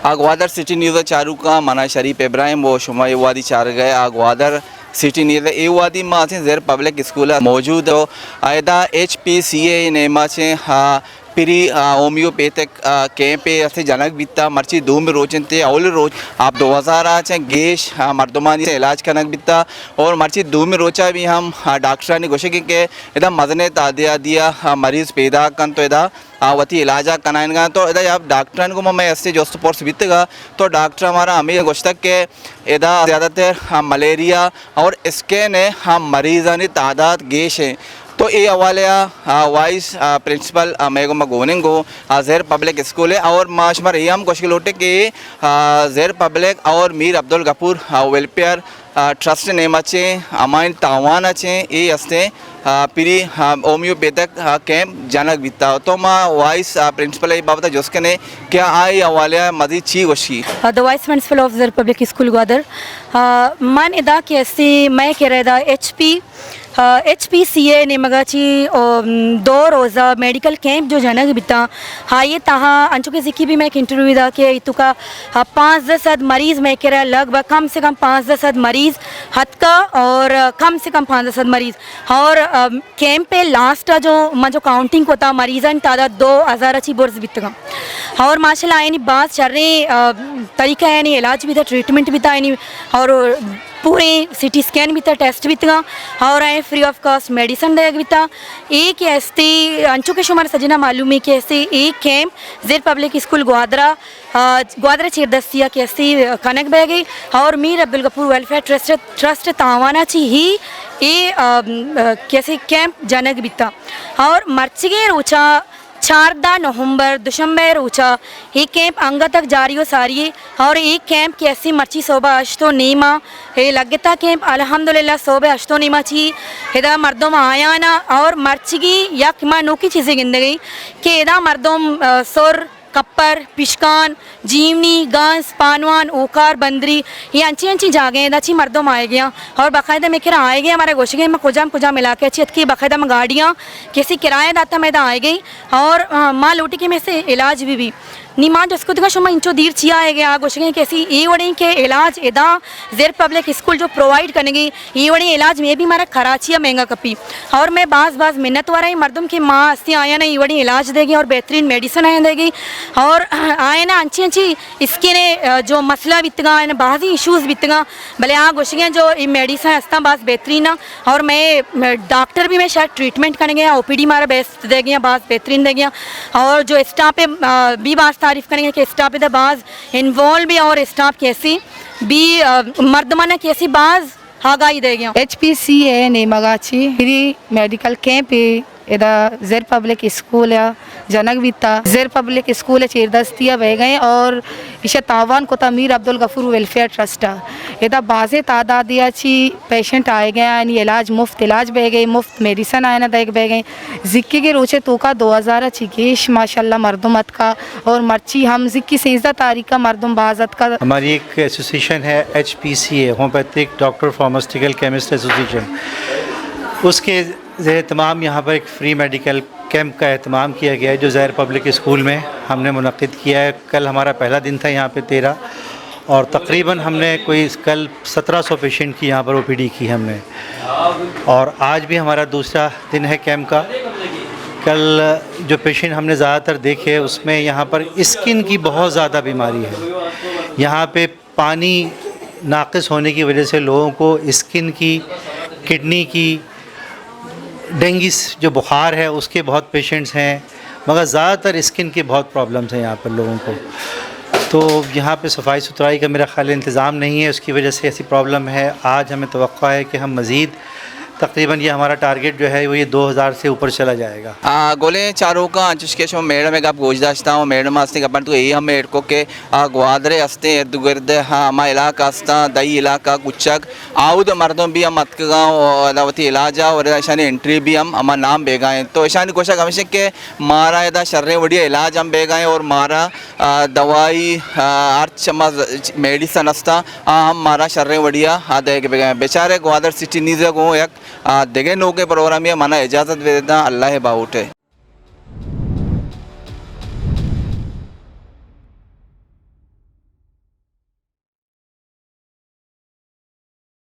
Gwadar city news Charu का मना शरीफ इब्राहिम वो शुमा ये वादी चार गए ग्वादर सिटी न्यूज़ ये वादी माँ से ज़ेर पब्लिक स्कूल मौजूद हो आयदा HPCA नेमा से पिरी होम्योपैथिक कैंप असे जनक बिता मर्ची दूम रोचनते अवल रोज आप 2000 आचे गेश मर्दमानी से इलाज कनक बिता और मर्ची दूम रोचा भी हम डॉक्टर ने घोषित के इधर मजने तादिया दिया मरीज़ पैदा कन तो इधर वती इलाजा कनाएगा तो इधर आप डॉक्टर को मैं ऐसे जो स्पोर्ट्स बितगा तो डॉक्टर हमारा हमें गोश्तक के इधर ज़्यादातर मलेरिया और इसके ने हम मरीज़ानी तादाद गेश है तो ये हवाले वाइस प्रिंसिपल मेगो मगोनिंगो ज़ेर पब्लिक स्कूल है और माशमर ये हम कोशिश लोटे कि ज़ेर पब्लिक और मीर अब्दुल गफूर वेलफेयर ट्रस्ट नेम अच्छे अमाइन तावान अच्छे ये हस्ते पिरी होम्योपैथिक कैंप जनक बिता तो माँ वाइस प्रिंसिपल बाबत जोस्के ने क्या आई हवाले मजीद ची वशी the vice principal of Zer public school Gwadar मन इदा कैसी मैं कह रहा था HPCA ने मगाची 2 रोज़ा मेडिकल कैंप जो जनक बिता हाँ ये तहा अंचु के जिक्की भी मैं एक इंटरव्यू दा कि इतुका 5-10 मरीज़ मैं कह रहा लगभग कम से कम 5-10 मरीज़ हद का और कम से कम 5-10 मरीज़ और कैंप पे लास्ट जो काउंटिंग होता मरीज़न तादाद 2000 अच्छी बोर्स बितगा और माशाल्लाह यानी बात चल रही तरीका है यानी इलाज भी था ट्रीटमेंट भी था यानी और पूरे CT स्कैन भी था टेस्ट भी था और आए फ्री ऑफ कॉस्ट मेडिसिन देगा भी था एक ऐसे अंचु के शुमार सजना मालूम है कि ऐसे एक कैंप ज़ेर पब्लिक स्कूल ग्वादरा चेरदस्तिया के ऐसे कनक बह गई और मीर अब्दुल गफूर वेलफेयर ट्रस्ट तावाना ची ही ये कैसे कैंप जनक भी था और मर्चिगे रोचा 4 नवंबर दिसंबर ऊँचा ये कैंप अंगा तक जारी हो सारी और एक कैंप कैसी मर्ची सोबा अश्तो नीमा ये लगता कैंप अल्हम्दुलिल्लाह सोबे अश्तो नीमा ची इधर मर्दों आया ना और मर्चिगी या किमा नोकी चीज़ें गिंदगी कि इधर मर्दों सुर कप्पर पिशकान जीवनी गांस पानवान ओकार बंदरी ये अंची अंची जागे अच्छी मर्दों आए गया और बाकायदा में किरा आए गए हमारे गोशगे में कुजा मिला के अच्छी अच्छी बाकायदा में गाड़ियाँ किसी किराएदाता में आए गई और माँ लूटी के में से इलाज भी नी माँ जसको दिखा शुमा इंचो दीर चिया है गया गोशगे कैसी ये वड़ी के इलाज इदा ज़ेर पब्लिक स्कूल जो प्रोवाइड करेंगे ये वड़ी इलाज में भी हमारा खराचिया महंगा कपी और मैं बाज़ मिन्नत वाला ही मर्दम की माँ अस्सी आया ना ये वड़ी इलाज देगी और बेहतरीन मेडिसिन आया देगी और आए ना अच्छी अच्छी इसके ने जो मसला बितगा बाज़ी इशूज़ बितगा भले हाँ गोशगे जो ये मेडिसिन हस्ता बाज़ बेहतरीन और मैं डॉक्टर भी मैं शायद ट्रीटमेंट करेंगे OPD मारा बेस्ट देगी बाज़ बेहतरीन देगी और जो स्टाफ पे भी बाज़ तारीफ़ करेंगे कि स्टाफ इधर बाज़ इन्वॉल्व भी और स्टाफ कैसी भी मर्दमाना कैसी बाज़ हागाई देगी HPCA ने मगाची फ्री मेडिकल कैंप इधर ज़ेर पब्लिक स्कूल है जनक बिता ज़ेर पब्लिक स्कूल है चेरदस्तिया बह गए और इसे तावान को मीर अब्दुल गफूर वेलफेयर ट्रस्ट इधर बाज़े तादादिया ची पेशेंट आए गए यानी इलाज मुफ्त इलाज बह गई मुफ्त मेडिसन आए ना देख बह गए जिक्की के रोचे तो का 2000 चिकेश माशाल्लाह मर्दमत का और मर्ची हम जिक्की 16 तारीख का मर्दम बाज़त का हमारी एक एसोसिएशन है HPCA homeopathic doctor pharmaceutical chemist association उसके तमाम यहाँ पर एक फ्री मेडिकल कैंप का एहतमाम किया गया है जो ज़ेर पब्लिक स्कूल में हमने मुनक़िद किया है। कल हमारा पहला दिन था यहाँ पे 13 और तकरीबन हमने कोई कल 1700 पेशेंट की यहाँ पर OPD की हमने और आज भी हमारा दूसरा दिन है कैंप का। कल जो पेशेंट हमने ज़्यादातर देखे उसमें यहाँ पर स्किन की बहुत ज़्यादा बीमारी है। यहाँ पे पानी नाक़िस होने की वजह से लोगों को स्किन की किडनी की डेंगू जो बुखार है उसके बहुत पेशेंट्स हैं मगर ज़्यादातर स्किन की बहुत प्रॉब्लम्स हैं यहाँ पर लोगों को। तो यहाँ पे सफाई सुथराई का मेरा ख्याल इंतज़ाम नहीं है उसकी वजह से ऐसी प्रॉब्लम है। आज हमें तवक्को है कि हम मज़ीद तकरीबन ये हमारा टारगेट जो है वो ये 2000 से ऊपर चला जाएगा। गोले चारों का अंचुश शो मैडम एक आप गोजदाश्ता हूँ मैडम हस्ते कपन तो यही हम मेडको के ग्वादरे हस्ते इर्द गिर्द हाँ हमारा इलाका हस्ता दई इलाका कुचक आउद मर्दों भी हम मतगाँव अदावती इलाजा और ऐसा एंट्री भी हम हमारा नाम बेगाएँ तो ऐसा कोशा हमेशा के मारा यदा शर्रे बढ़िया इलाज हम बेगाएँ और मारा दवाई अर्च मेडिसन हस्ता हम मारा शर्रे बढ़िया हाँ देख बेगाएँ बेचारे ग्वादर सिटी नीज़ को एक देगे नो के प्रोग्राम ये मना इजाज़त दे देता अल्लाह बाउट है।